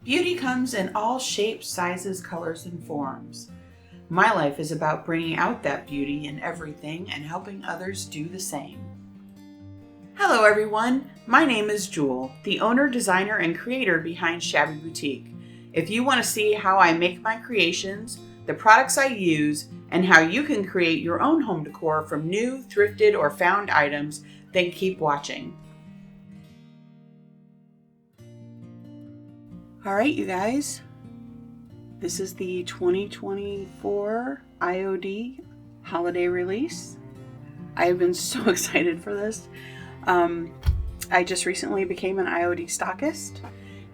Beauty comes in all shapes, sizes, colors, and forms. My life is about bringing out that beauty in everything and helping others do the same. Hello everyone, my name is Jewel, the owner, designer, and creator behind Shabby Boutique. If you want to see how I make my creations, the products I use, and how you can create your own home decor from new, thrifted, or found items, then keep watching. Alright you guys, this is the 2024 IOD holiday release. I have been so excited for this. I just recently became an IOD stockist,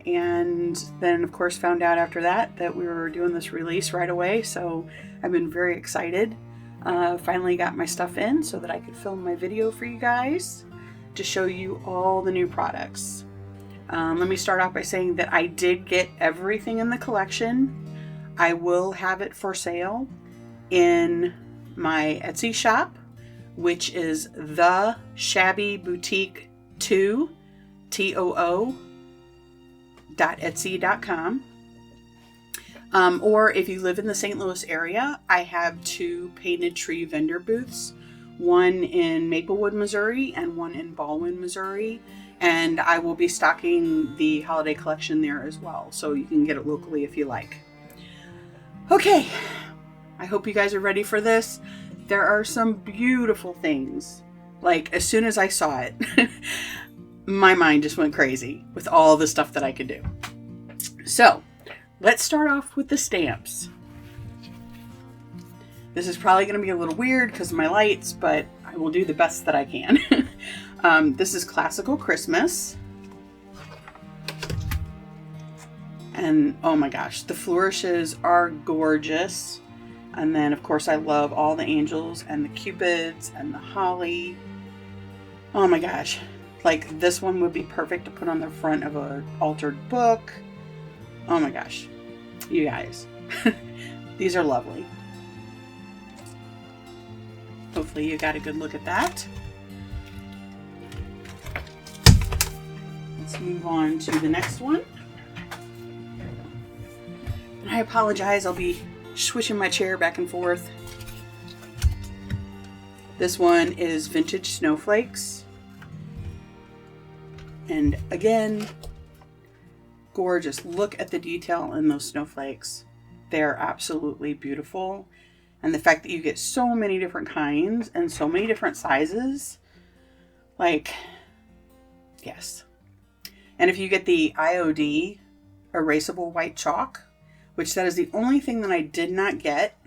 and then of course found out after that we were doing this release right away, so I've been very excited. Finally got my stuff in so that I could film my video for you guys to show you all the new products. Let me start off by saying that I did get everything in the collection. I will have it for sale in my Etsy shop, which is the Shabby Boutique 2 TOO.etsy.com. Or if you live in the St. Louis area, I have 2 painted tree vendor booths, one in Maplewood, Missouri, and one in Ballwin, Missouri. And I will be stocking the holiday collection there as well, so you can get it locally if you like. Okay, I hope you guys are ready for this. There are some beautiful things. Like, as soon as I saw it, my mind just went crazy with all the stuff that I could do. So, let's start off with the stamps. This is probably going to be a little weird because of my lights, but I will do the best that I can. This is Classical Christmas. And oh my gosh, the flourishes are gorgeous. And then of course I love all the angels and the cupids and the holly. Oh my gosh. Like, this one would be perfect to put on the front of an altered book. Oh my gosh. You guys. These are lovely. Hopefully you got a good look at that. Let's move on to the next one. And I apologize, I'll be switching my chair back and forth. This one is Vintage Snowflakes. And again, gorgeous. Look at the detail in those snowflakes. They're absolutely beautiful. And the fact that you get so many different kinds and so many different sizes, like, yes. And if you get the IOD erasable white chalk, which that is the only thing that I did not get,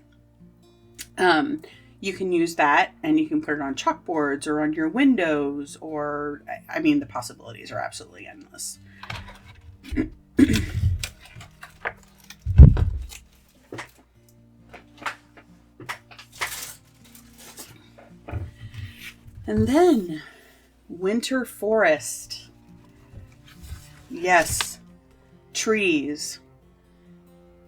you can use that and you can put it on chalkboards or on your windows, or, I mean, the possibilities are absolutely endless. And then, Winter Forest. Yes, trees.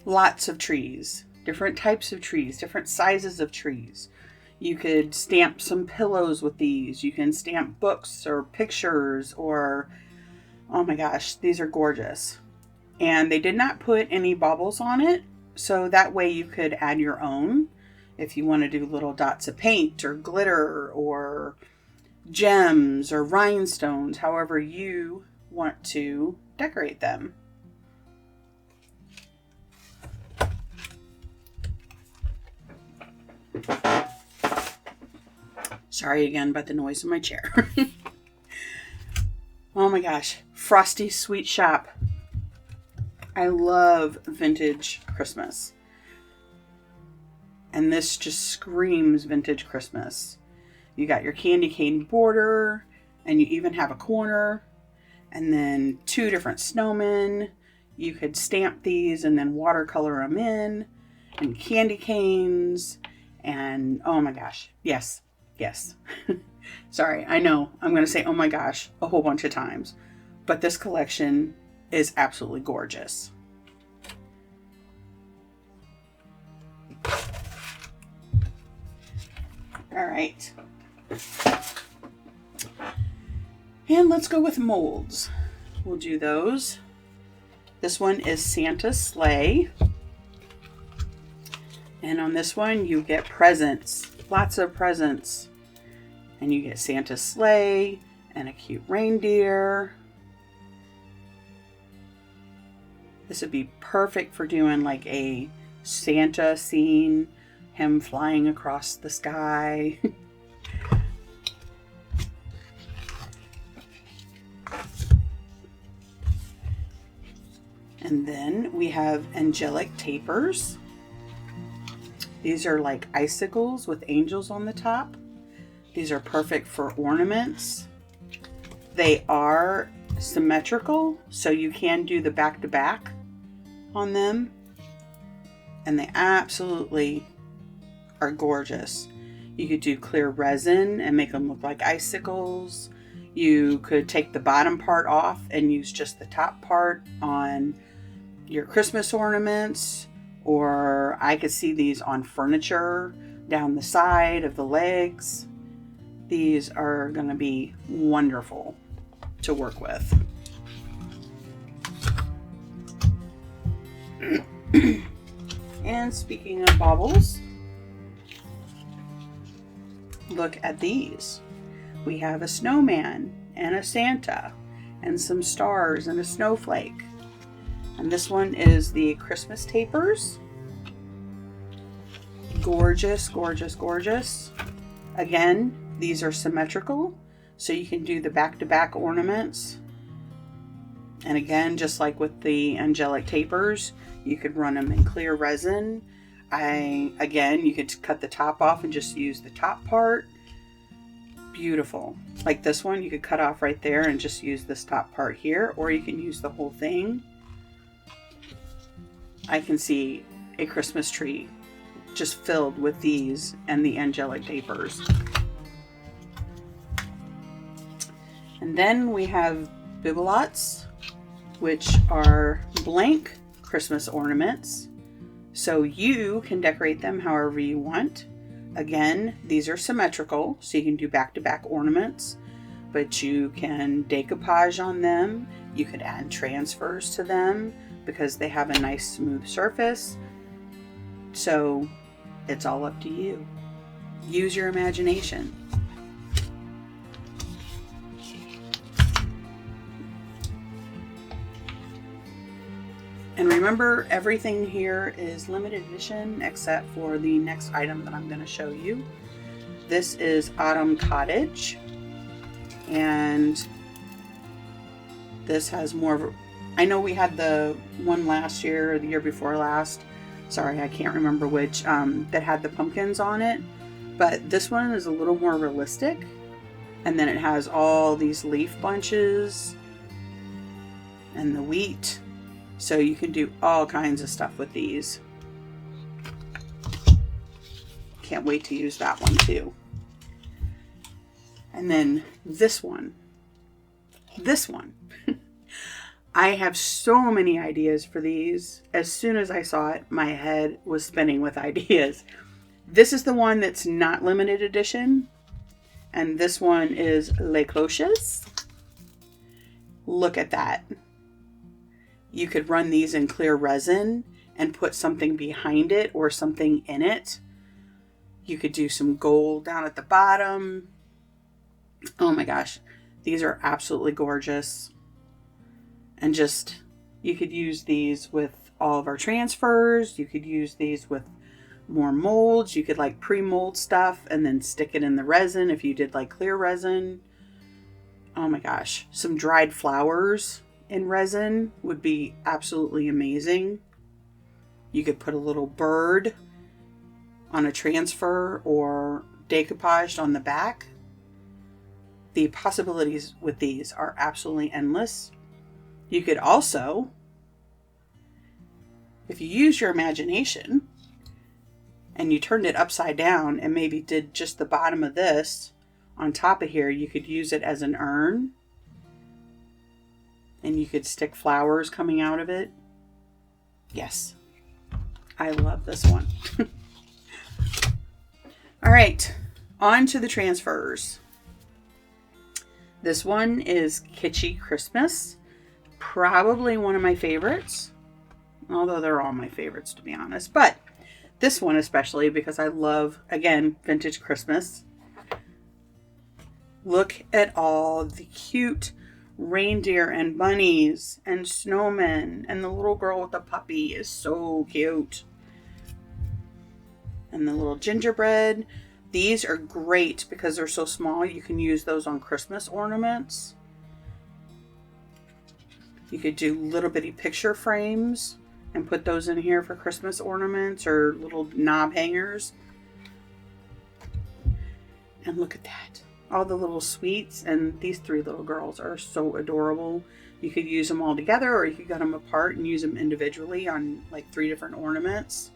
Lots of trees. Different types of trees. Different sizes of trees. You could stamp some pillows with these. You can stamp books or pictures or... oh my gosh, these are gorgeous. And they did not put any baubles on it, so that way you could add your own. If you want to do little dots of paint or glitter or gems or rhinestones, however you want to decorate them. Sorry again about the noise in my chair. Oh my gosh, Frosty Sweet Shop. I love vintage Christmas. And this just screams vintage Christmas. You got your candy cane border, and you even have a corner, and then 2 different snowmen. You could stamp these and then watercolor them in, and candy canes, and oh my gosh, yes, yes. Sorry, I know I'm going to say oh my gosh a whole bunch of times, but this collection is absolutely gorgeous. All right. And let's go with molds. We'll do those. This one is Santa's Sleigh. And on this one, you get presents, lots of presents. And you get Santa's sleigh and a cute reindeer. This would be perfect for doing like a Santa scene, him flying across the sky. And then we have angelic tapers. These are like icicles with angels on the top. These are perfect for ornaments. They are symmetrical, so you can do the back to back on them. And they absolutely are gorgeous. You could do clear resin and make them look like icicles. You could take the bottom part off and use just the top part on your Christmas ornaments, or I could see these on furniture down the side of the legs. These are going to be wonderful to work with. And speaking of baubles, look at these. We have a snowman and a Santa and some stars and a snowflake. And this one is the Christmas tapers. Gorgeous, gorgeous, gorgeous. Again, these are symmetrical, so you can do the back-to-back ornaments. And again, just like with the angelic tapers, you could run them in clear resin. Again, you could cut the top off and just use the top part. Beautiful. Like this one, you could cut off right there and just use this top part here, or you can use the whole thing. I can see a Christmas tree just filled with these and the angelic tapers. And then we have bibelots, which are blank Christmas ornaments. So you can decorate them however you want. Again, these are symmetrical, so you can do back-to-back ornaments, but you can decoupage on them. You could add transfers to them because they have a nice smooth surface. So it's all up to you. Use your imagination. And remember, everything here is limited edition except for the next item that I'm going to show you. This is Autumn Cottage. And this has more of a, I know we had the one last year or the year before last. Sorry, I can't remember which, that had the pumpkins on it. But this one is a little more realistic. And then it has all these leaf bunches and the wheat. So you can do all kinds of stuff with these. Can't wait to use that one too. And then this one. I have so many ideas for these. As soon as I saw it, my head was spinning with ideas. This is the one that's not limited edition. And this one is Les Cloches. Look at that. You could run these in clear resin and put something behind it or something in it. You could do some gold down at the bottom. Oh my gosh. These are absolutely gorgeous. And just, you could use these with all of our transfers. You could use these with more molds. You could like pre-mold stuff and then stick it in the resin if you did like clear resin. Oh my gosh. Some dried flowers in resin would be absolutely amazing. You could put a little bird on a transfer or decoupaged on the back. The possibilities with these are absolutely endless. You could also, if you use your imagination and you turned it upside down and maybe did just the bottom of this on top of here, you could use it as an urn. And you could stick flowers coming out of it. Yes, I love this one. All right, on to the transfers. This one is Kitschy Christmas. Probably one of my favorites, although they're all my favorites to be honest, but this one especially because I love, again, vintage Christmas. Look at all the cute reindeer and bunnies and snowmen, and the little girl with the puppy is so cute. And the little gingerbread. These are great because they're so small. You can use those on Christmas ornaments. You could do little bitty picture frames and put those in here for Christmas ornaments or little knob hangers. And look at that. All the little sweets, and these 3 little girls are so adorable. You could use them all together, or you could get them apart and use them individually on like 3 different ornaments.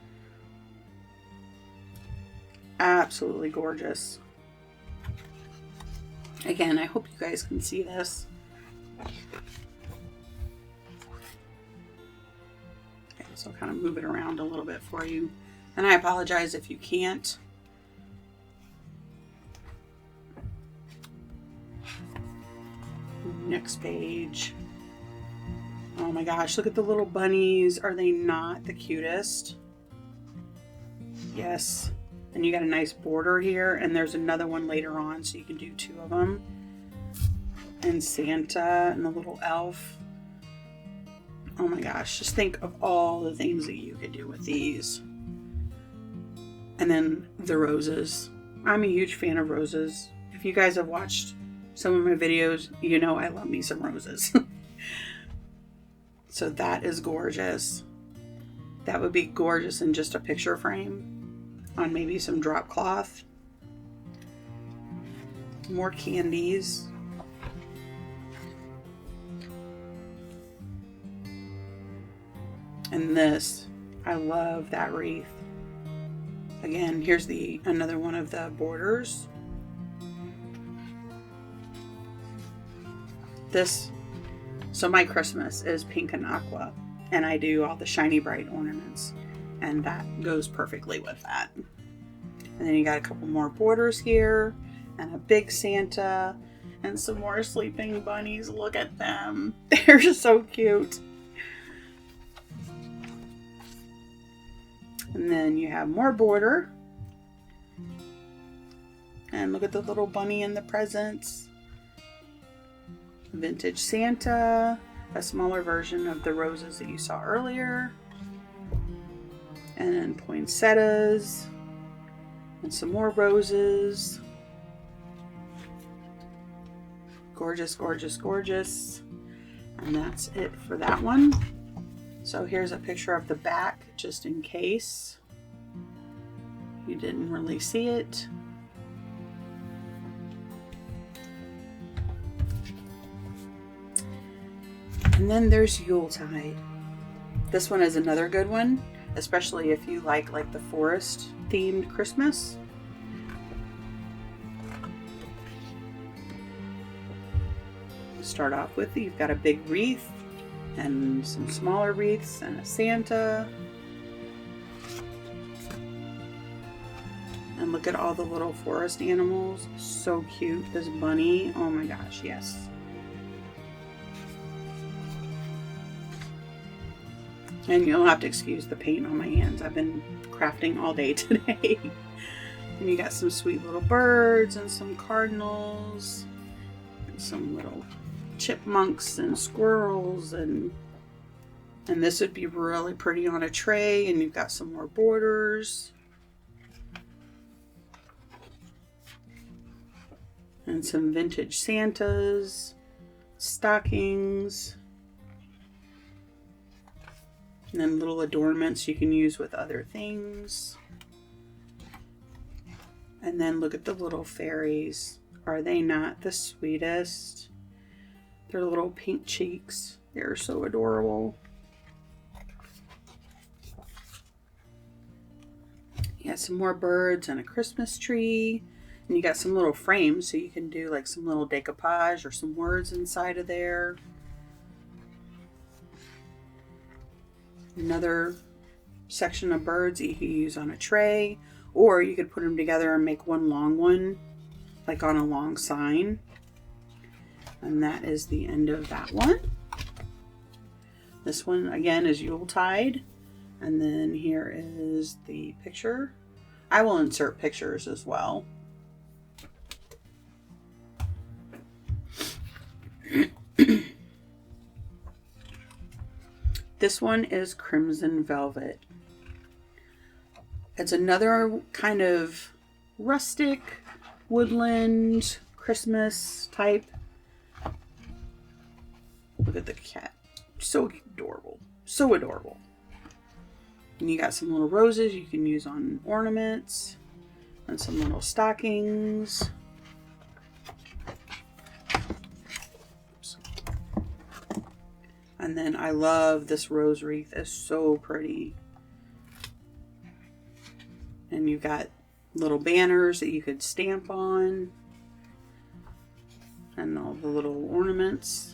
Absolutely gorgeous. Again, I hope you guys can see this. Okay, so I'll kind of move it around a little bit for you. And I apologize if you can't. Next page. Oh my gosh, look at the little bunnies. Are they not the cutest? Yes. And you got a nice border here, and there's another one later on, so you can do 2 of them. And Santa and the little elf. Oh my gosh, just think of all the things that you could do with these. And then the roses. I'm a huge fan of roses. If you guys have watched some of my videos, you know I love me some roses. So that is gorgeous. That would be gorgeous in just a picture frame on maybe some drop cloth. More candies. And this, I love that wreath. Again, here's another one of the borders. So my Christmas is pink and aqua, and I do all the shiny bright ornaments, and that goes perfectly with that. And then you got a couple more borders here, and a big Santa, and some more sleeping bunnies. Look at them. They're just so cute. And then you have more border. And look at the little bunny and the presents. Vintage Santa, a smaller version of the roses that you saw earlier. And then poinsettias. And some more roses. Gorgeous, gorgeous, gorgeous. And that's it for that one. So here's a picture of the back, just in case you didn't really see it. And then there's Yuletide. This one is another good one, especially if you like the forest themed Christmas. Start off with, you've got a big wreath and some smaller wreaths and a Santa. And look at all the little forest animals. So cute. This bunny. Oh my gosh, yes. And you'll have to excuse the paint on my hands. I've been crafting all day today. And you got some sweet little birds and some cardinals and some little chipmunks and squirrels, and this would be really pretty on a tray. And you've got some more borders and some vintage Santas, stockings, and then little adornments you can use with other things. And then look at the little fairies. Are they not the sweetest? Their little pink cheeks. They're so adorable. You got some more birds and a Christmas tree. And you got some little frames so you can do like some little decoupage or some words inside of there. Another section of birds that you can use on a tray. Or you could put them together and make one long one, like on a long sign. And that is the end of that one. This one again is Yuletide. And then here is the picture. I will insert pictures as well. This one is Crimson Velvet. It's another kind of rustic, woodland, Christmas type. Look at the cat. So adorable. So adorable. And you got some little roses you can use on ornaments. And some little stockings. And then I love this rose wreath. It's so pretty. And you've got little banners that you could stamp on. And all the little ornaments.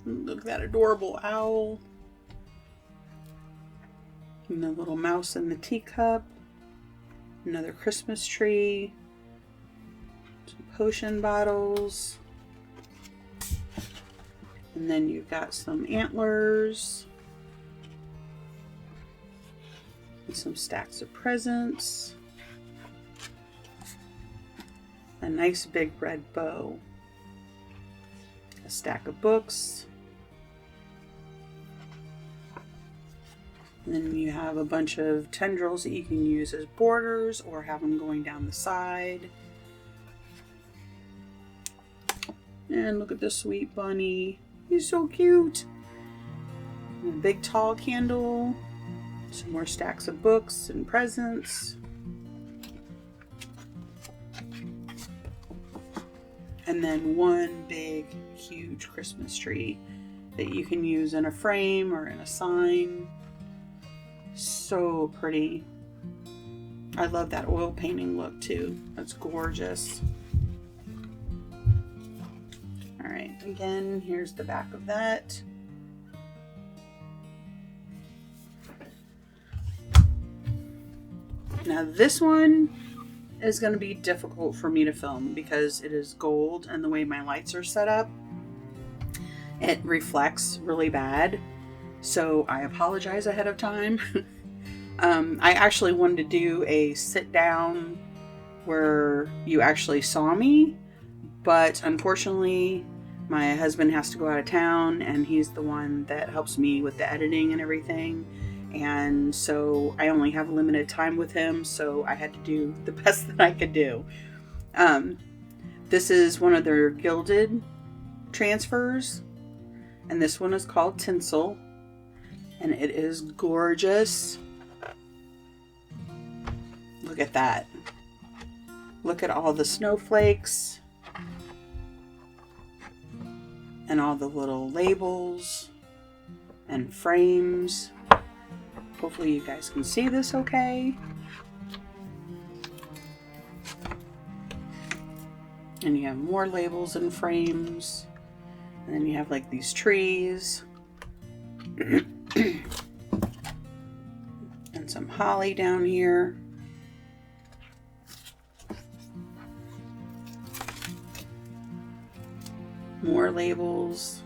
Look at that adorable owl. And the little mouse in the teacup. Another Christmas tree. Some potion bottles. And then you've got some antlers. And some stacks of presents. A nice big red bow. A stack of books. And then you have a bunch of tendrils that you can use as borders or have them going down the side. And look at the sweet bunny. He's so cute. And a big tall candle. Some more stacks of books and presents. And then one big, huge Christmas tree that you can use in a frame or in a sign. So pretty. I love that oil painting look too. That's gorgeous. Alright, again, here's the back of that. Now this one is going to be difficult for me to film because it is gold and the way my lights are set up, it reflects really bad. So I apologize ahead of time. I actually wanted to do a sit down where you actually saw me, but unfortunately my husband has to go out of town and he's the one that helps me with the editing and everything. And so I only have limited time with him, so I had to do the best that I could do. This is one of their gilded transfers, and this one is called Tinsel, and it is gorgeous. Look at that. Look at all the snowflakes and all the little labels and frames. Hopefully you guys can see this okay. And you have more labels and frames. And then you have like these trees. And some holly down here. More labels.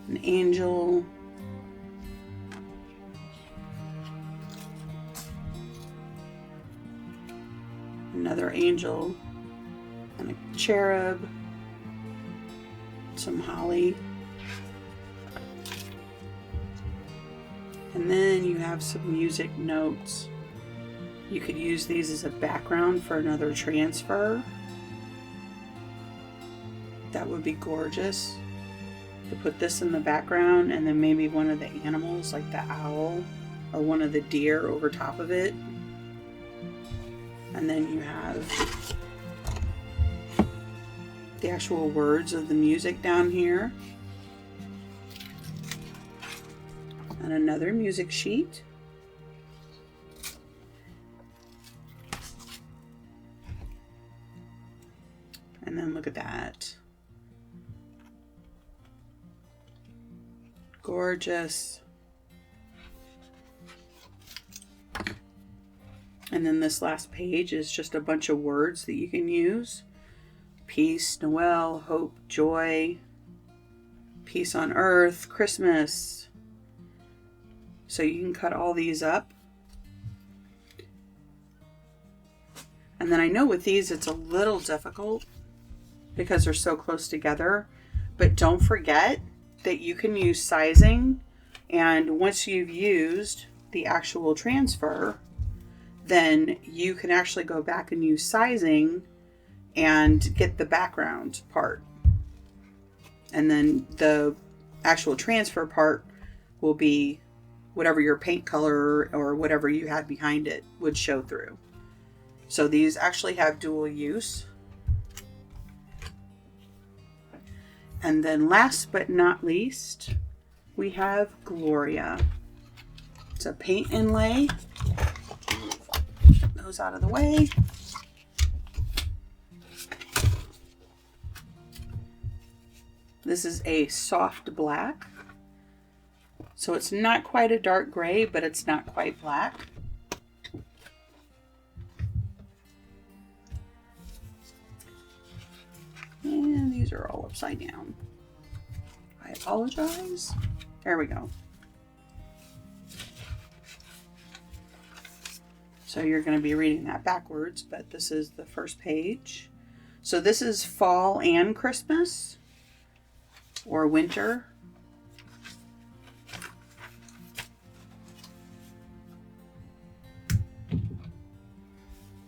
An angel. Another angel and a cherub, some holly, and then you have some music notes. You could use these as a background for another transfer. That would be gorgeous to put this in the background and then maybe one of the animals like the owl or one of the deer over top of it. And then you have the actual words of the music down here. And another music sheet. And then look at that. Gorgeous. And then this last page is just a bunch of words that you can use. Peace, Noel, hope, joy. Peace on Earth, Christmas. So you can cut all these up. And then I know with these it's a little difficult because they're so close together, but don't forget that you can use sizing, and once you've used the actual transfer, then you can actually go back and use sizing and get the background part. And then the actual transfer part will be whatever your paint color or whatever you had behind it would show through. So these actually have dual use. And then last but not least, we have Gloria. It's a paint inlay. Move those out of the way. This is a soft black. So it's not quite a dark gray, but it's not quite black. And these are all upside down. I apologize. There we go. So you're going to be reading that backwards, but this is the first page. So this is fall and Christmas or winter.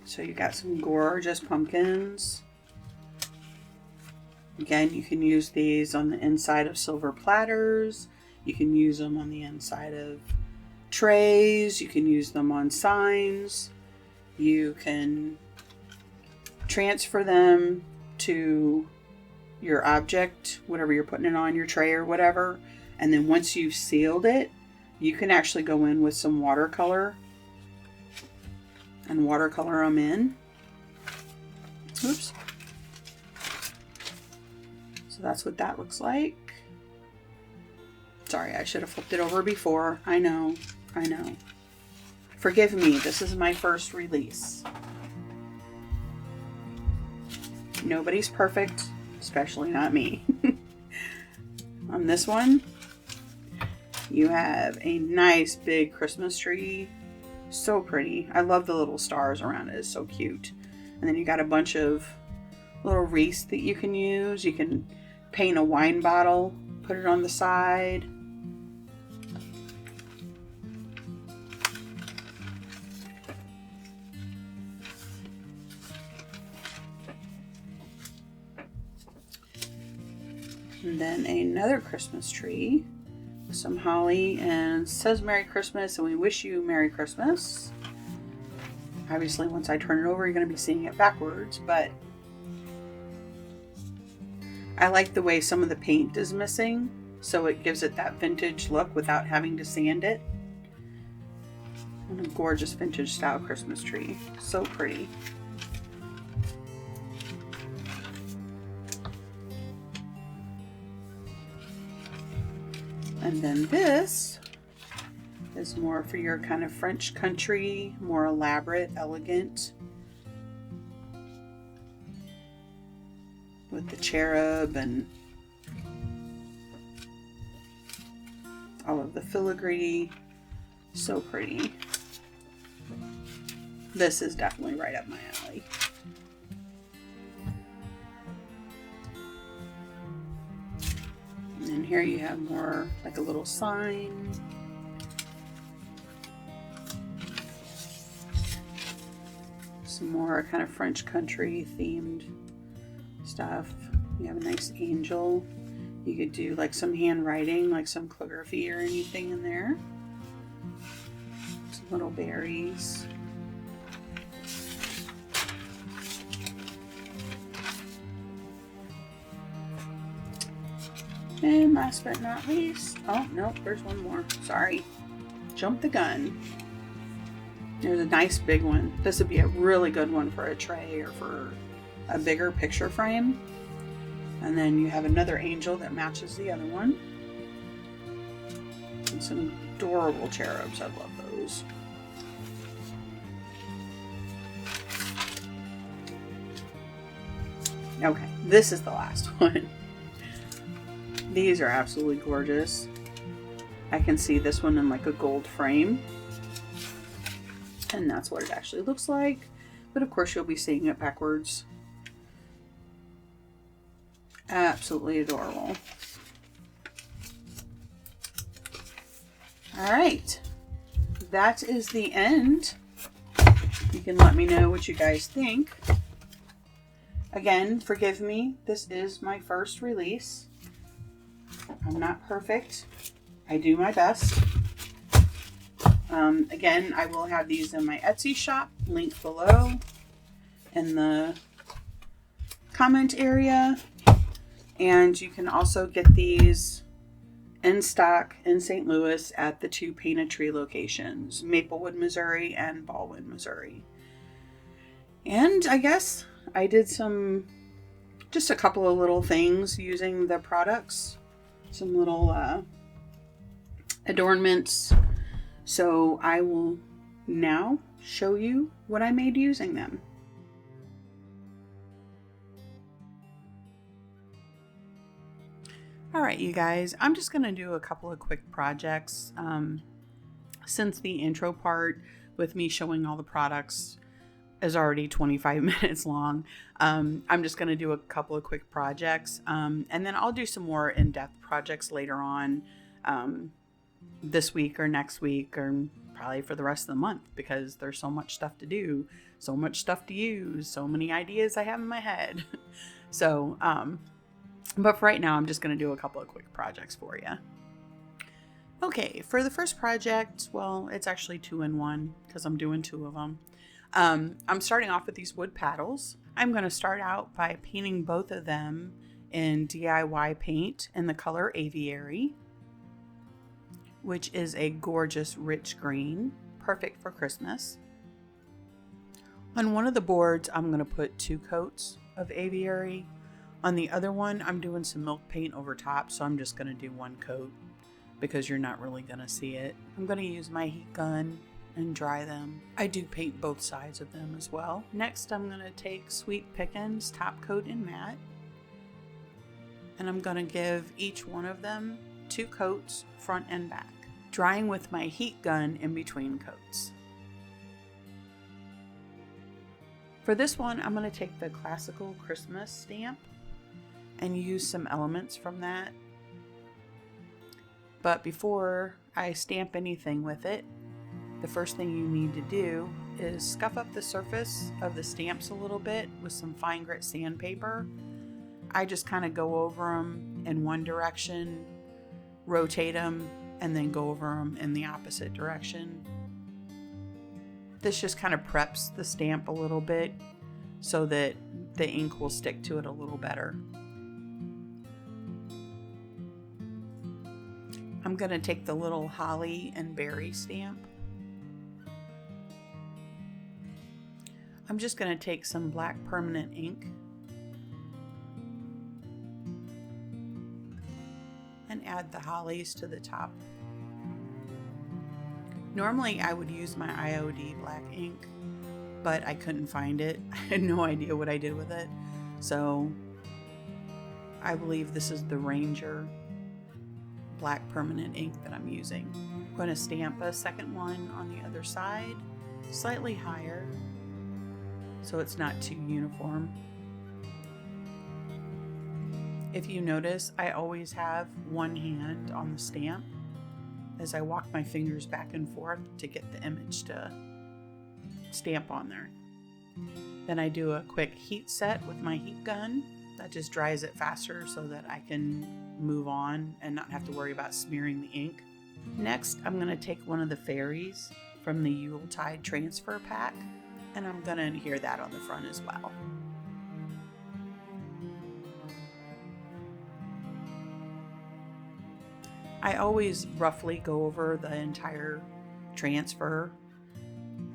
So you got some gorgeous pumpkins. Again, you can use these on the inside of silver platters. You can use them on the inside of trays. You can use them on signs. You can transfer them to your object, whatever you're putting it on, your tray or whatever. And then once you've sealed it, you can actually go in with some watercolor and watercolor them in. Oops. So that's what that looks like. Sorry, I should have flipped it over before. I know. Forgive me, this is my first release. Nobody's perfect, especially not me. On this one, you have a nice big Christmas tree. So pretty. I love the little stars around it. It's so cute. And then you got a bunch of little wreaths that you can use. You can paint a wine bottle, put it on the side. And then another Christmas tree with some holly, and it says Merry Christmas, and we wish you Merry Christmas. Obviously, once I turn it over, you're going to be seeing it backwards, but I like the way some of the paint is missing, so it gives it that vintage look without having to sand it. And a gorgeous vintage style Christmas tree. So pretty. And then this is more for your kind of French country, more elaborate, elegant. With the cherub and all of the filigree. So pretty. This is definitely right up my alley. And here you have more like a little sign. Some more kind of French country themed stuff. You have a nice angel. You could do like some handwriting, like some calligraphy or anything in there. Some little berries. And last but not least, oh no, there's one more. Sorry. Jumped the gun. There's a nice big one. This would be a really good one for a tray or for a bigger picture frame. And then you have another angel that matches the other one. And some adorable cherubs. I love those. Okay, this is the last one. These are absolutely gorgeous. I can see this one in like a gold frame. And that's what it actually looks like. But of course you'll be seeing it backwards. Absolutely adorable. All right. That is the end. You can let me know what you guys think. Again, forgive me. This is my first release. I'm not perfect. I do my best. Again, I will have these in my Etsy shop, linked below in the comment area. And you can also get these in stock in St. Louis at the 2 Paint a Tree locations, Maplewood, Missouri and Ballwin, Missouri. And I guess I did just a couple of little things using the products, some little adornments. So I will now show you what I made using them. All right, you guys, I'm just going to do a couple of quick projects. Since the intro part with me showing all the products is already 25 minutes long, I'm just going to do a couple of quick projects. And then I'll do some more in-depth projects later on this week or next week, or probably for the rest of the month, because there's so much stuff to do, so much stuff to use, so many ideas I have in my head. So, but for right now, I'm just going to do a couple of quick projects for you. Okay, for the first project, well, it's actually 2 in 1 because I'm doing 2 of them. I'm starting off with these wood paddles. I'm going to start out by painting both of them in DIY paint in the color Aviary, which is a gorgeous rich green, perfect for Christmas. On one of the boards, I'm going to put 2 coats of Aviary. On the other one, I'm doing some milk paint over top, so I'm just going to do 1 coat because you're not really going to see it. I'm going to use my heat gun and dry them. I do paint both sides of them as well. Next, I'm going to take Sweet Pickins top coat in matte, and I'm going to give each one of them 2 coats, front and back, drying with my heat gun in between coats. For this one, I'm going to take the Classical Christmas stamp and use some elements from that. But before I stamp anything with it, the first thing you need to do is scuff up the surface of the stamps a little bit with some fine grit sandpaper. I just kind of go over them in one direction, rotate them, and then go over them in the opposite direction. This just kind of preps the stamp a little bit so that the ink will stick to it a little better. I'm going to take the little holly and berry stamp. I'm just going to take some black permanent ink and add the hollies to the top. Normally I would use my IOD black ink, but I couldn't find it. I had no idea what I did with it. So I believe this is the Ranger black permanent ink that I'm using. I'm going to stamp a second one on the other side, slightly higher, so it's not too uniform. If you notice, I always have one hand on the stamp as I walk my fingers back and forth to get the image to stamp on there. Then I do a quick heat set with my heat gun. That just dries it faster so that I can move on and not have to worry about smearing the ink. Next, I'm going to take one of the fairies from the Yuletide transfer pack, and I'm going to adhere that on the front as well. I always roughly go over the entire transfer,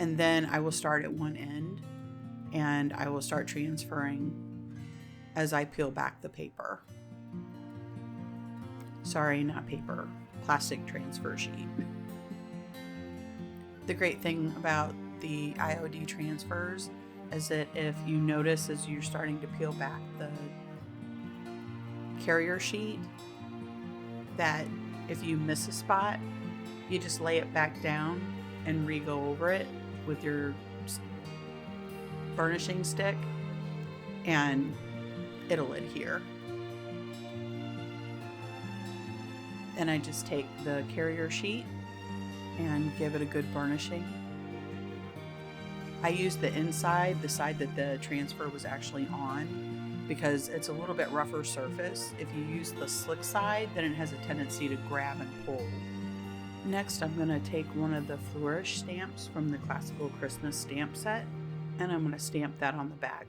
and then I will start at one end and I will start transferring as I peel back the paper. Sorry, not paper, plastic transfer sheet. The great thing about the IOD transfers is that if you notice as you're starting to peel back the carrier sheet, that if you miss a spot, you just lay it back down and re-go over it with your burnishing stick and it'll adhere. Then I just take the carrier sheet and give it a good burnishing. I use the inside, the side that the transfer was actually on, because it's a little bit rougher surface. If you use the slick side, then it has a tendency to grab and pull. Next, I'm going to take one of the flourish stamps from the Classical Christmas stamp set, and I'm going to stamp that on the back.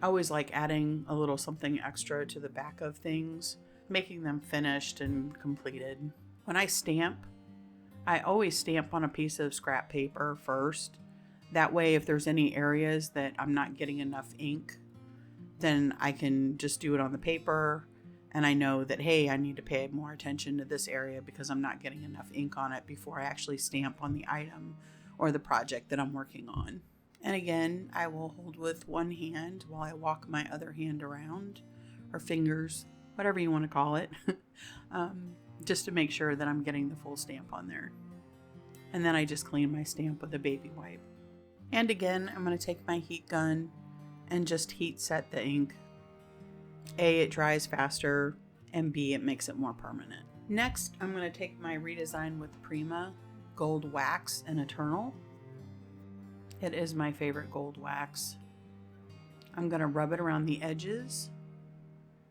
I always like adding a little something extra to the back of things, making them finished and completed. When I stamp, I always stamp on a piece of scrap paper first. That way, if there's any areas that I'm not getting enough ink, then I can just do it on the paper, and I know that, hey, I need to pay more attention to this area because I'm not getting enough ink on it before I actually stamp on the item or the project that I'm working on. And again, I will hold with one hand while I walk my other hand around, or fingers, whatever you want to call it, just to make sure that I'm getting the full stamp on there. And then I just clean my stamp with a baby wipe. And again, I'm going to take my heat gun and just heat set the ink. A, it dries faster, and B, it makes it more permanent. Next, I'm going to take my ReDesign with Prima Gold Wax and Eternal. It is my favorite gold wax. I'm going to rub it around the edges,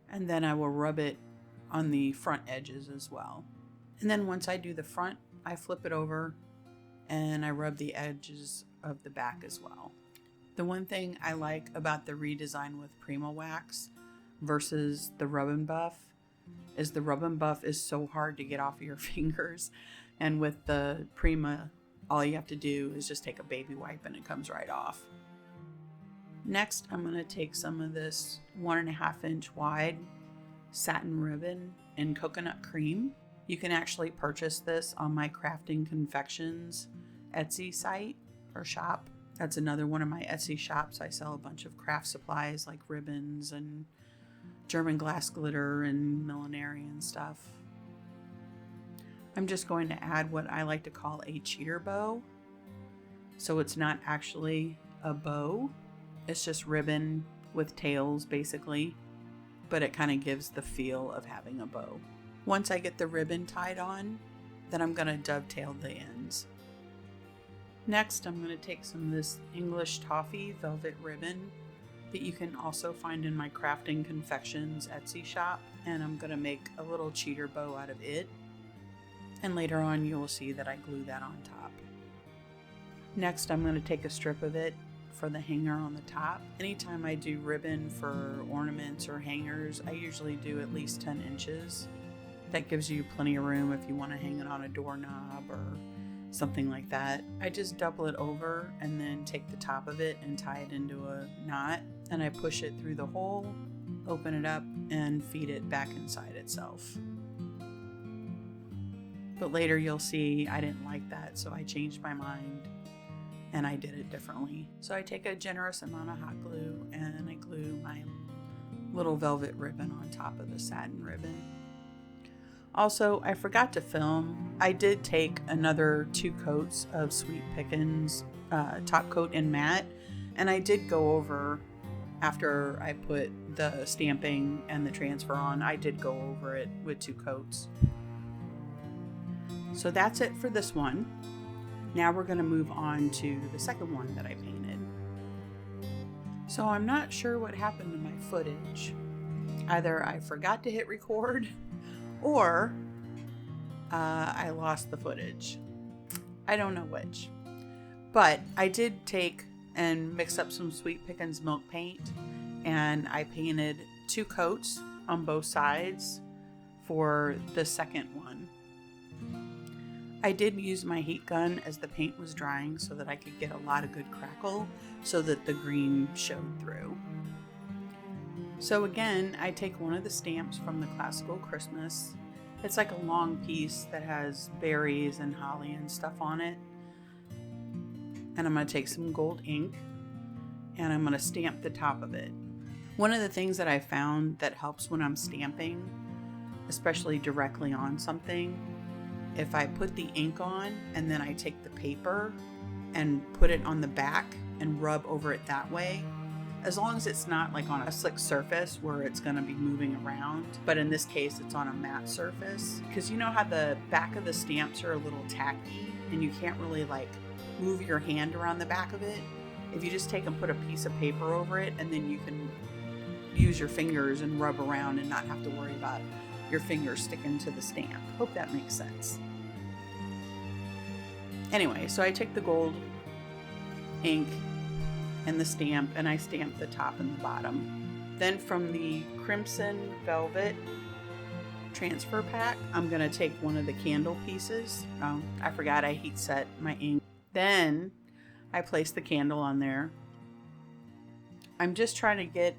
and then I will rub it on the front edges as well. And then once I do the front, I flip it over and I rub the edges of the back as well. The one thing I like about the ReDesign with Prima wax versus the Rub and Buff is the Rub and Buff is so hard to get off of your fingers, and with the Prima, all you have to do is just take a baby wipe and it comes right off. Next, I'm going to take some of this 1.5 inch wide satin ribbon in coconut cream. You can actually purchase this on my Crafting Confections Etsy site or shop. That's another one of my Etsy shops. I sell a bunch of craft supplies like ribbons and German glass glitter and millinery and stuff. I'm just going to add what I like to call a cheater bow. So it's not actually a bow. It's just ribbon with tails basically, but it kind of gives the feel of having a bow. Once I get the ribbon tied on, then I'm going to dovetail the ends. Next, I'm going to take some of this English Toffee velvet ribbon that you can also find in my Crafting Confections Etsy shop, and I'm going to make a little cheater bow out of it. And later on, you will see that I glue that on top. Next, I'm going to take a strip of it for the hanger on the top. Anytime I do ribbon for ornaments or hangers, I usually do at least 10 inches. That gives you plenty of room if you want to hang it on a doorknob or something like that. I just double it over and then take the top of it and tie it into a knot, and I push it through the hole, open it up, and feed it back inside itself. But later you'll see I didn't like that, so I changed my mind and I did it differently. So I take a generous amount of hot glue and I glue my little velvet ribbon on top of the satin ribbon. Also, I forgot to film. I did take another 2 coats of Sweet Pickins top coat in matte, and I did go over after I put the stamping and the transfer on. I did go over it with 2 coats. So that's it for this one. Now we're going to move on to the second one that I painted. So I'm not sure what happened to my footage. Either I forgot to hit record or I lost the footage. I don't know which. But I did take and mix up some Sweet Pickins Milk Paint, and I painted 2 coats on both sides for the second one. I did use my heat gun as the paint was drying so that I could get a lot of good crackle so that the green showed through. So again, I take one of the stamps from the Classical Christmas. It's like a long piece that has berries and holly and stuff on it. And I'm going to take some gold ink and I'm going to stamp the top of it. One of the things that I found that helps when I'm stamping especially directly on something. If I put the ink on and then I take the paper and put it on the back and rub over it that way, as long as it's not like on a slick surface where it's going to be moving around, but in this case it's on a matte surface, because you know how the back of the stamps are a little tacky and you can't really like move your hand around the back of it. If you just take and put a piece of paper over it, and then you can use your fingers and rub around and not have to worry about your fingers sticking to the stamp. Hope that makes sense. Anyway, so I take the gold ink and the stamp and I stamp the top and the bottom. Then from the Crimson Velvet transfer pack, I'm going to take one of the candle pieces. I forgot I heat set my ink. Then I place the candle on there. I'm just trying to get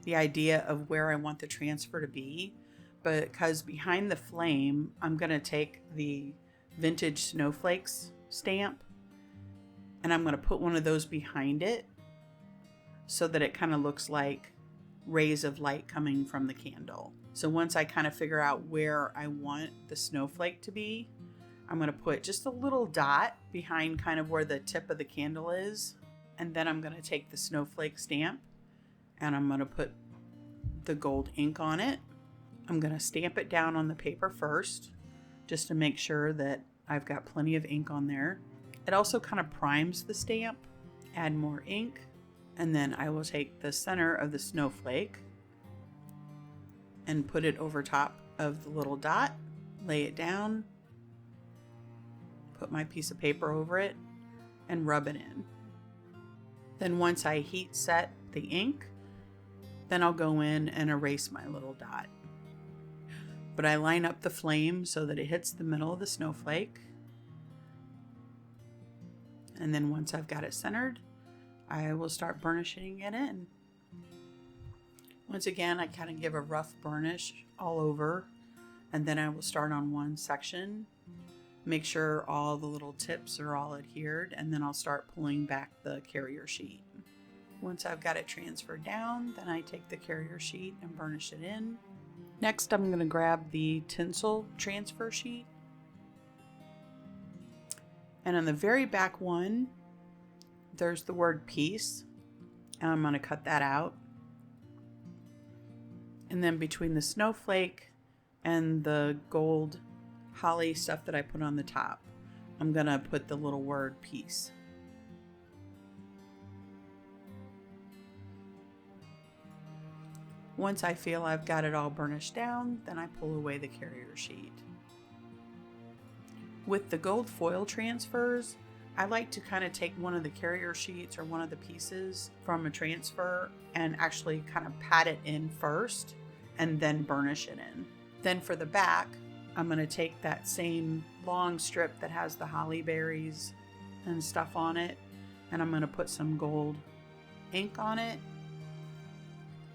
the idea of where I want the transfer to be, because behind the flame, I'm going to take the Vintage Snowflakes stamp and I'm going to put one of those behind it so that it kind of looks like rays of light coming from the candle. So once I kind of figure out where I want the snowflake to be, I'm going to put just a little dot behind kind of where the tip of the candle is. And then I'm going to take the snowflake stamp and I'm going to put the gold ink on it. I'm going to stamp it down on the paper first, just to make sure that I've got plenty of ink on there. It also kind of primes the stamp. Add more ink, and then I will take the center of the snowflake and put it over top of the little dot, lay it down, put my piece of paper over it, and rub it in. Then once I heat set the ink, then I'll go in and erase my little dot. But I line up the flame so that it hits the middle of the snowflake. And then once I've got it centered, I will start burnishing it in. Once again, I kind of give a rough burnish all over, and then I will start on one section, make sure all the little tips are all adhered, and then I'll start pulling back the carrier sheet. Once I've got it transferred down, then I take the carrier sheet and burnish it in. Next, I'm going to grab the tinsel transfer sheet. And on the very back one, there's the word peace. And I'm going to cut that out. And then between the snowflake and the gold holly stuff that I put on the top, I'm going to put the little word peace. Once I feel I've got it all burnished down, then I pull away the carrier sheet. With the gold foil transfers, I like to kind of take one of the carrier sheets or one of the pieces from a transfer and actually kind of pat it in first and then burnish it in. Then for the back, I'm going to take that same long strip that has the holly berries and stuff on it, and I'm going to put some gold ink on it.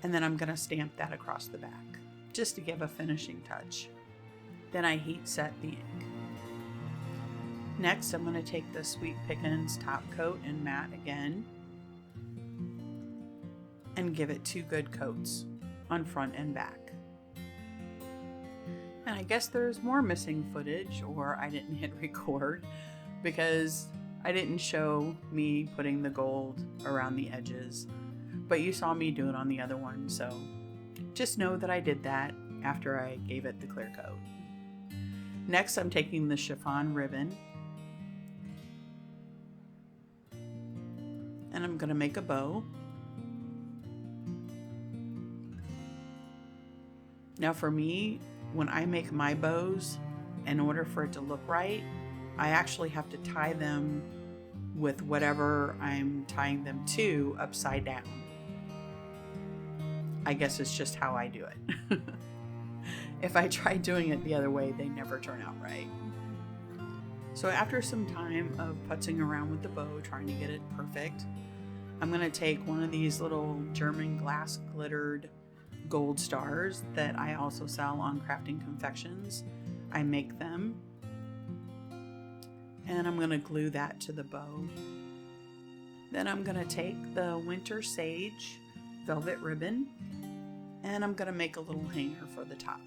And then I'm going to stamp that across the back, just to give a finishing touch. Then I heat set the ink. Next, I'm going to take the Sweet Pickins top coat in matte again, and give it 2 good coats on front and back. And I guess there's more missing footage, or I didn't hit record, because I didn't show me putting the gold around the edges. But you saw me do it on the other one, so just know that I did that after I gave it the clear coat. Next, I'm taking the chiffon ribbon and I'm going to make a bow. Now for me, when I make my bows, in order for it to look right, I actually have to tie them with whatever I'm tying them to upside down. I guess it's just how I do it. If I try doing it the other way, they never turn out right. So after some time of putzing around with the bow, trying to get it perfect, I'm going to take one of these little German glass glittered gold stars that I also sell on Crafting Confections. I make them, and I'm going to glue that to the bow. Then I'm going to take the Winter Sage velvet ribbon, and I'm going to make a little hanger for the top.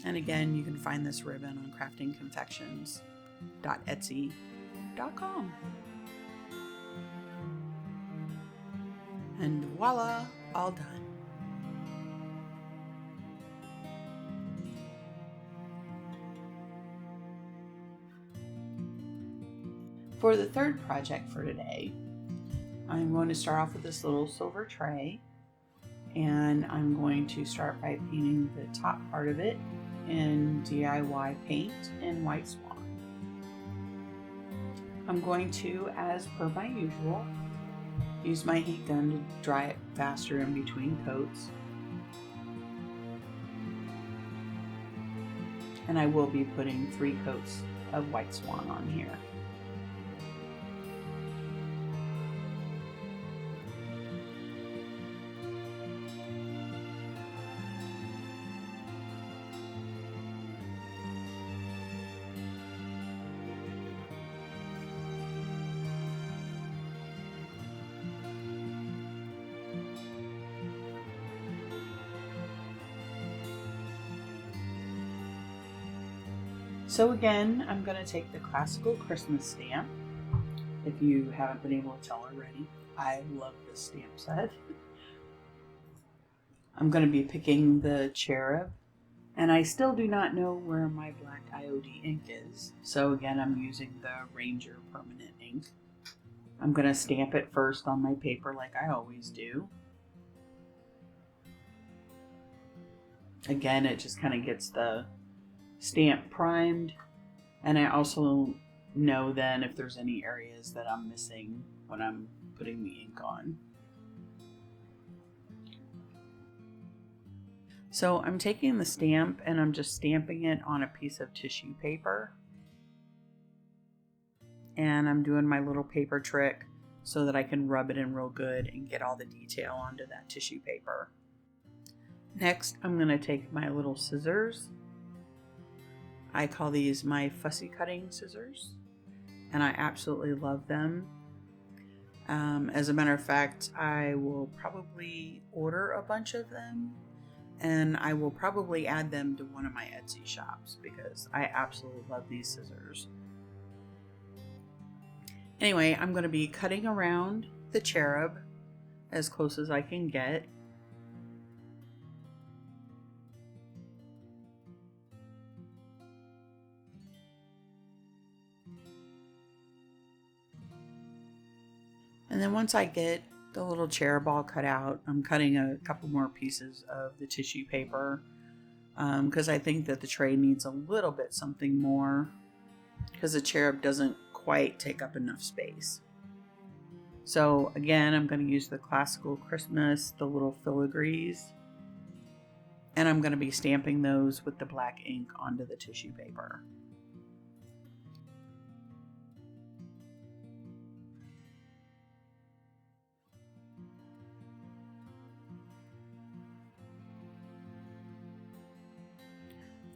And again, you can find this ribbon on craftingconfections.etsy.com. And voila, all done. For the third project for today, I'm going to start off with this little silver tray, and I'm going to start by painting the top part of it in DIY paint in White Swan. I'm going to, as per my usual, use my heat gun to dry it faster in between coats. And I will be putting 3 coats of White Swan on here. So again, I'm going to take the classical Christmas stamp. If you haven't been able to tell already, I love this stamp set. I'm going to be picking the cherub, and I still do not know where my black IOD ink is. So again, I'm using the Ranger permanent ink. I'm going to stamp it first on my paper like I always do. Again, it just kind of gets the stamp primed, and I also know then if there's any areas that I'm missing when I'm putting the ink on. So I'm taking the stamp and I'm just stamping it on a piece of tissue paper, and I'm doing my little paper trick so that I can rub it in real good and get all the detail onto that tissue paper. Next, I'm going to take my little scissors. I call these my fussy cutting scissors, and I absolutely love them. As a matter of fact, I will probably order a bunch of them, and I will probably add them to one of my Etsy shops because I absolutely love these scissors. Anyway, I'm going to be cutting around the cherub as close as I can get. And then once I get the little cherub all cut out, I'm cutting a couple more pieces of the tissue paper because I think that the tray needs a little bit something more because the cherub doesn't quite take up enough space. So again, I'm going to use the classical Christmas, the little filigrees, and I'm going to be stamping those with the black ink onto the tissue paper.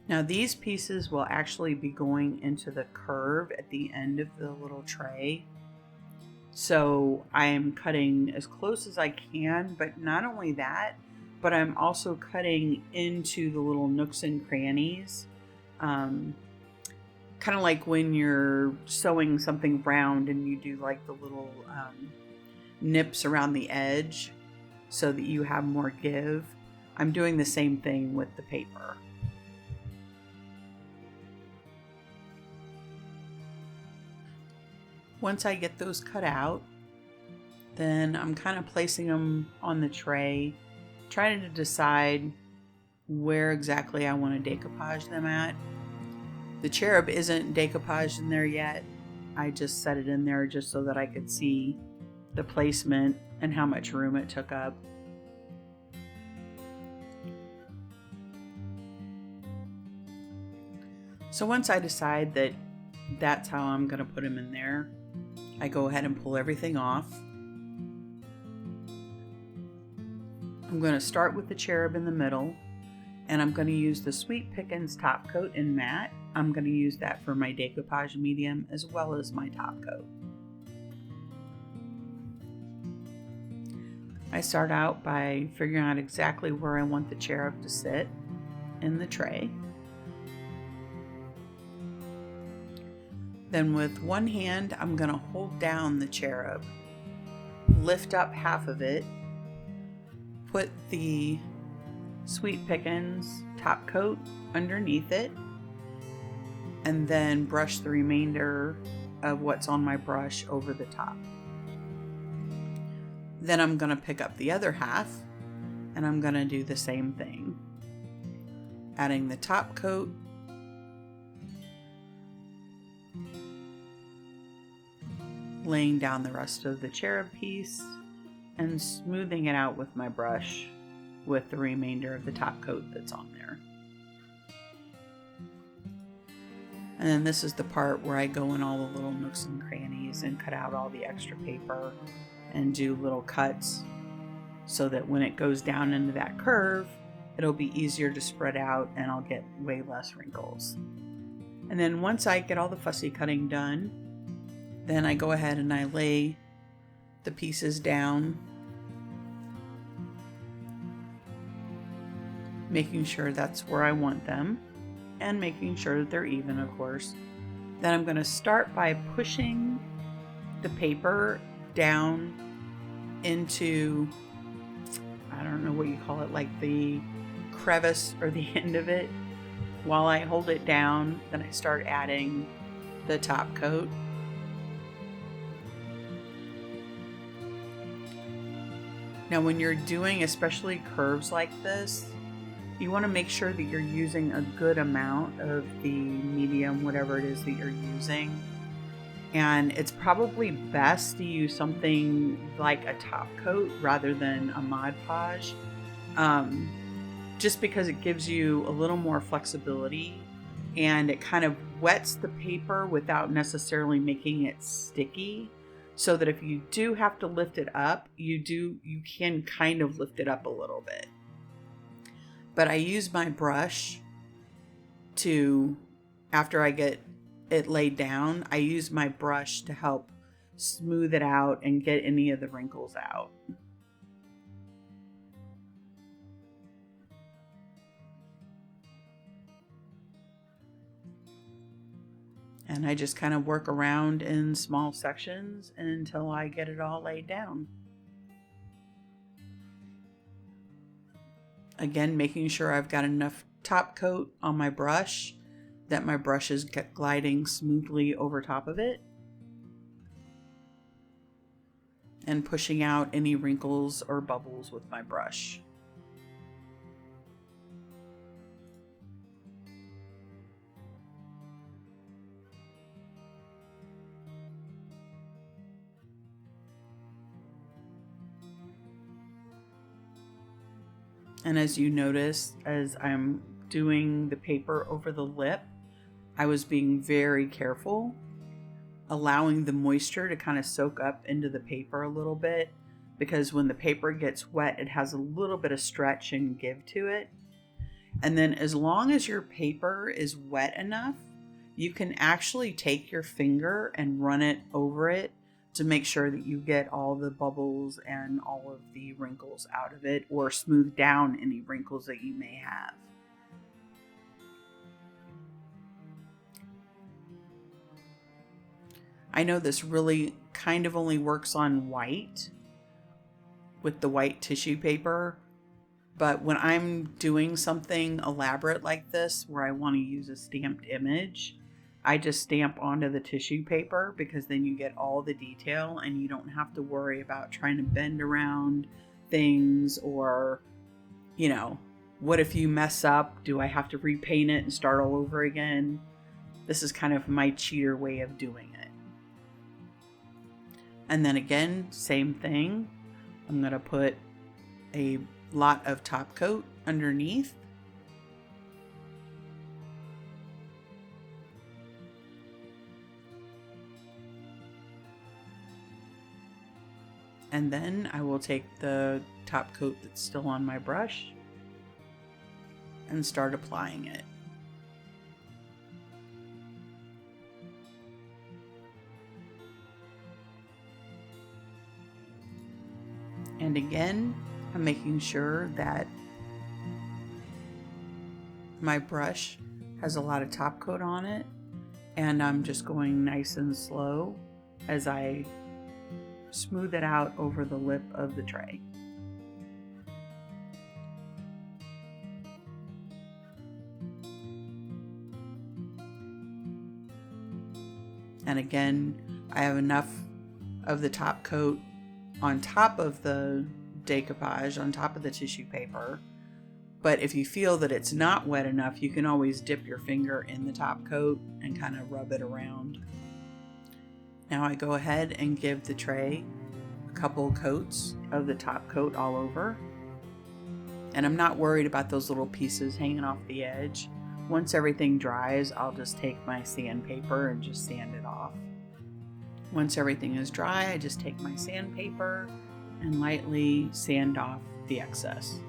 Now these pieces will actually be going into the curve at the end of the little tray. So I am cutting as close as I can, but not only that, but I'm also cutting into the little nooks and crannies. Kind of like when you're sewing something round and you do like the little nips around the edge so that you have more give. I'm doing the same thing with the paper. Once I get those cut out, then I'm kind of placing them on the tray, trying to decide where exactly I want to decoupage them at. The cherub isn't decoupaged in there yet. I just set it in there just so that I could see the placement and how much room it took up. So once I decide that that's how I'm going to put them in there, I go ahead and pull everything off. I'm going to start with the cherub in the middle, and I'm going to use the Sweet Pickins top coat in matte. I'm going to use that for my decoupage medium as well as my top coat. I start out by figuring out exactly where I want the cherub to sit in the tray. Then with one hand, I'm going to hold down the cherub, lift up half of it, put the Sweet Pickins top coat underneath it, and then brush the remainder of what's on my brush over the top. Then I'm going to pick up the other half and I'm going to do the same thing. Adding the top coat, laying down the rest of the cherub piece, and smoothing it out with my brush with the remainder of the top coat that's on there. And then this is the part where I go in all the little nooks and crannies and cut out all the extra paper and do little cuts so that when it goes down into that curve, it'll be easier to spread out and I'll get way less wrinkles. And then once I get all the fussy cutting done, then I go ahead and I lay the pieces down, making sure that's where I want them and making sure that they're even, of course. Then I'm going to start by pushing the paper down into, I don't know what you call it, like the crevice or the end of it. While I hold it down, then I start adding the top coat. Now when you're doing especially curves like this, you want to make sure that you're using a good amount of the medium, whatever it is that you're using. And it's probably best to use something like a top coat rather than a Mod Podge, just because it gives you a little more flexibility and it kind of wets the paper without necessarily making it sticky, so that if you do have to lift it up, you can kind of lift it up a little bit. But I use my brush to, after I get it laid down, I use my brush to help smooth it out and get any of the wrinkles out. And I just kind of work around in small sections until I get it all laid down. Again, making sure I've got enough top coat on my brush that my brush is gliding smoothly over top of it, and pushing out any wrinkles or bubbles with my brush. And as you notice, as I'm doing the paper over the lip, I was being very careful, allowing the moisture to kind of soak up into the paper a little bit, because when the paper gets wet, it has a little bit of stretch and give to it. And then as long as your paper is wet enough, you can actually take your finger and run it over it to make sure that you get all the bubbles and all of the wrinkles out of it, or smooth down any wrinkles that you may have. I know this really kind of only works on white, with the white tissue paper, but when I'm doing something elaborate like this where I want to use a stamped image, I just stamp onto the tissue paper, because then you get all the detail and you don't have to worry about trying to bend around things, or, you know, what if you mess up? Do I have to repaint it and start all over again? This is kind of my cheater way of doing it. And then again, same thing. I'm going to put a lot of top coat underneath. And then I will take the top coat that's still on my brush and start applying it. And again, I'm making sure that my brush has a lot of top coat on it, And I'm just going nice and slow as I smooth it out over the lip of the tray. And again, I have enough of the top coat on top of the decoupage, on top of the tissue paper. But if you feel that it's not wet enough, you can always dip your finger in the top coat and kind of rub it around. Now I go ahead and give the tray a couple coats of the top coat all over. And I'm not worried about those little pieces hanging off the edge. Once everything dries, I'll just take my sandpaper and just sand it off. Once everything is dry, I just take my sandpaper and lightly sand off the excess.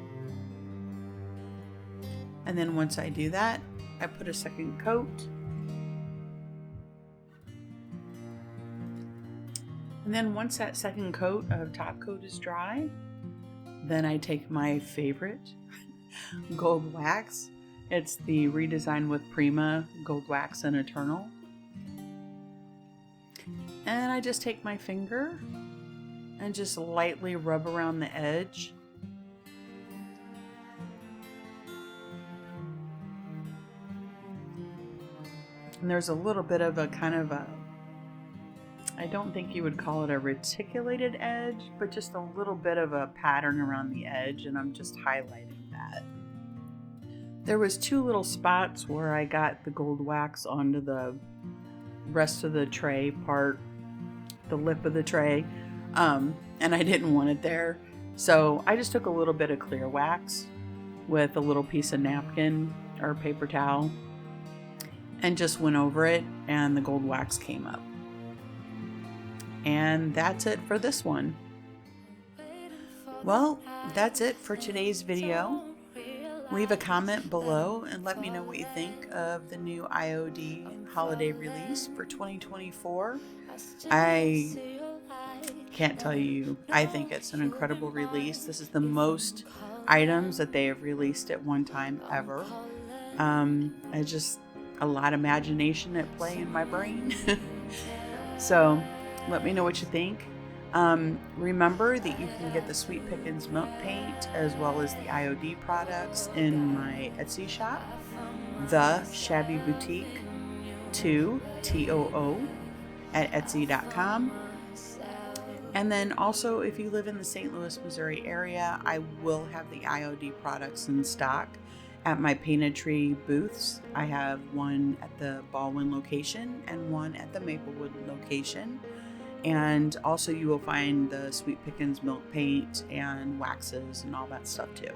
And then once I do that, I put a second coat. And then once that second coat of top coat is dry, then I take my favorite gold wax. It's the ReDesign with Prima Gold Wax and Eternal. And I just take my finger and just lightly rub around the edge. And there's a little bit of a kind of a, I don't think you would call it a reticulated edge, but just a little bit of a pattern around the edge, and I'm just highlighting that. There was two little spots where I got the gold wax onto the rest of the tray part, the lip of the tray, and I didn't want it there. So I just took a little bit of clear wax with a little piece of napkin or paper towel and just went over it, and the gold wax came up. And that's it for this one. Well, that's it for today's video. Leave a comment below and let me know what you think of the new IOD holiday release for 2024. I can't tell you, I think it's an incredible release. This is the most items that they have released at one time ever. It's just a lot of imagination at play in my brain. So let me know what you think. Remember that you can get the Sweet Pickins Milk Paint as well as the IOD products in my Etsy shop, the Shabby Boutique 2 TOO at Etsy.com. And then also, if you live in the St. Louis, Missouri area, I will have the IOD products in stock at my Painted Tree booths. I have one at the Ballwin location and one at the Maplewood location. And also you will find the Sweet Pickins Milk Paint and waxes and all that stuff too.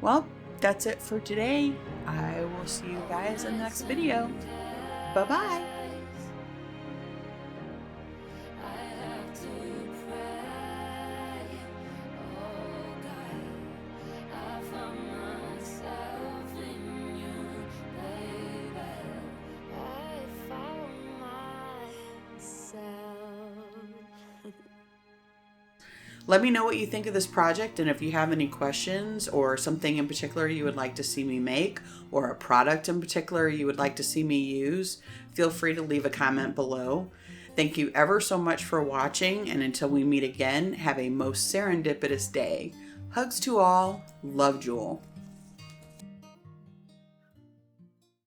Well, that's it for today. I will see you guys in the next video. Bye-bye. Let me know what you think of this project, and if you have any questions or something in particular you would like to see me make, or a product in particular you would like to see me use, feel free to leave a comment below. Thank you ever so much for watching, and until we meet again, have a most serendipitous day. Hugs to all. Love, Jewel.